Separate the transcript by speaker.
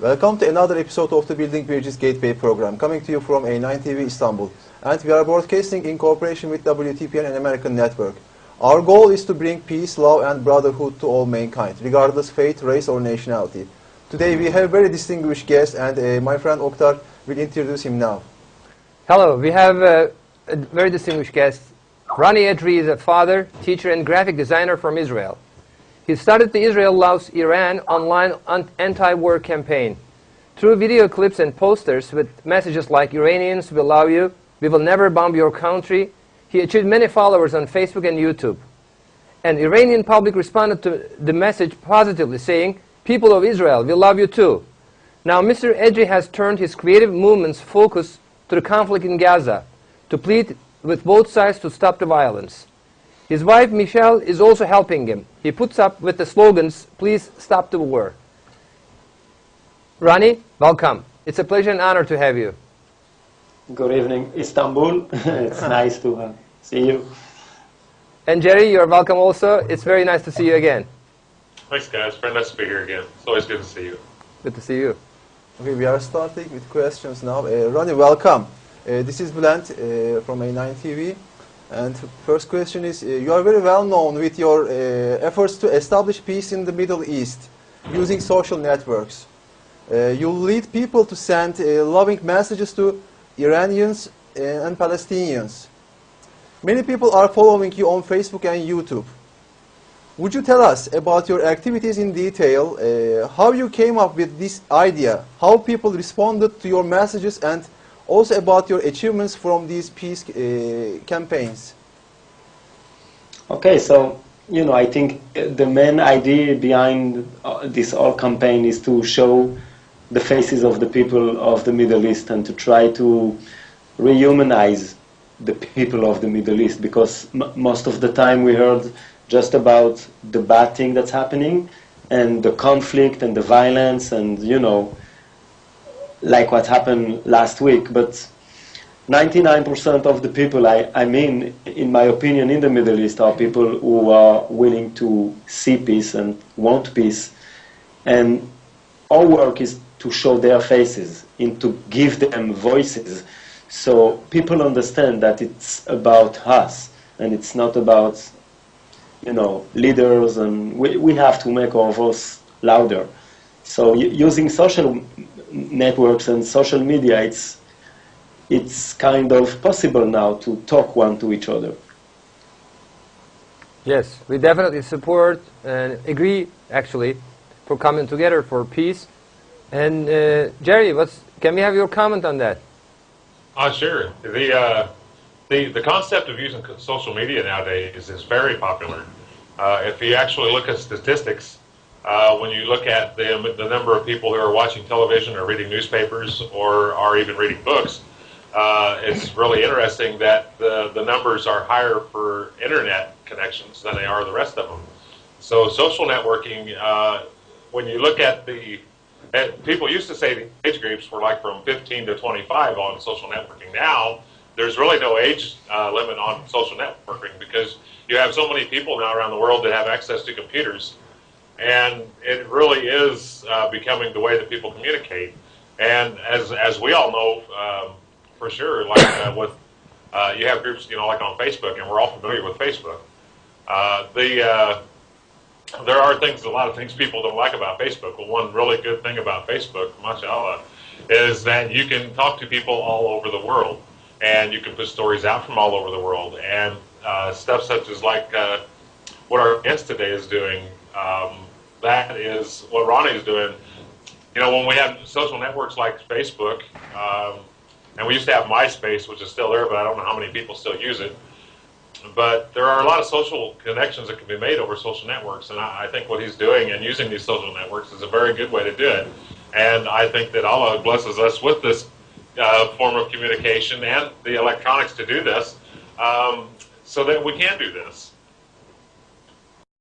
Speaker 1: Welcome to another episode of the Building Bridges Gateway program, coming to you from A9 TV Istanbul. And we are broadcasting in cooperation with WTPN and American Network. Our goal is to bring peace, love and brotherhood to all mankind, regardless faith, race or nationality. Today we have a very distinguished guest, and my friend Oktar will introduce him now.
Speaker 2: Hello, we have a very distinguished guest. RONNY EDRY is a father, teacher and graphic designer from Israel. He started the Israel Loves Iran online anti-war campaign. Through video clips and posters with messages like "Iranians, we love you, we will never bomb your country," he achieved many followers on Facebook and YouTube. And Iranian public responded to the message positively, saying, "People of Israel, we love you too." Now Mr. EDRY has turned his creative movement's focus to the conflict in Gaza, to plead with both sides to stop the violence. His wife, Michelle, is also helping him. He puts up with the slogans, "Please stop the war." RONNY, welcome. It's a pleasure and honor to have you.
Speaker 3: Good evening, Istanbul. It's nice to see you.
Speaker 2: And Jerry, you're welcome also. It's very nice to see you again.
Speaker 4: Thanks, guys. Very nice to be here again. It's always good to see you.
Speaker 2: Good to see you.
Speaker 1: Okay, we are starting with questions now. RONNY, welcome. This is Bülent from A9 TV. And first question is, you are very well known with your efforts to establish peace in the Middle East using social networks. You lead people to send loving messages to Iranians and Palestinians. Many people are following you on Facebook and YouTube. Would you tell us about your activities in detail, how you came up with this idea, how people responded to your messages, and also about your achievements from these peace campaigns?
Speaker 3: Okay, so, I think the main idea behind this whole campaign is to show the faces of the people of the Middle East and to try to rehumanize the people of the Middle East, because most of the time we heard just about the bad thing that's happening and the conflict and the violence and, like what happened last week. But 99% of the people, I mean, in my opinion, in the Middle East are people who are willing to see peace and want peace. And our work is to show their faces and to give them voices so people understand that it's about us and it's not about, leaders, and we have to make our voice louder. So using social networks and social media, it's kind of possible now to talk one to each other.
Speaker 2: Yes, we definitely support and agree, actually, for coming together for peace. And Jerry, can we have your comment on that?
Speaker 4: Sure. The concept of using social media nowadays is very popular. If you actually look at statistics, when you look at the number of people who are watching television or reading newspapers or are even reading books, it's really interesting that the numbers are higher for internet connections than they are the rest of them. So social networking, when you look at people used to say the age groups were like from 15 to 25 on social networking. Now, there's really no age limit on social networking because you have so many people now around the world that have access to computers. And it really is becoming the way that people communicate. And as we all know, for sure, like you have groups, like on Facebook, and we're all familiar with Facebook. There are a lot of things people don't like about Facebook. Well, one really good thing about Facebook, mashallah, is that you can talk to people all over the world, and you can put stories out from all over the world, and stuff such as like what our guest today is doing. That is what RONNY is doing. When we have social networks like Facebook, and we used to have MySpace, which is still there, but I don't know how many people still use it. But there are a lot of social connections that can be made over social networks, and I think what he's doing and using these social networks is a very good way to do it. And I think that Allah blesses us with this form of communication and the electronics to do this, so that we can do this.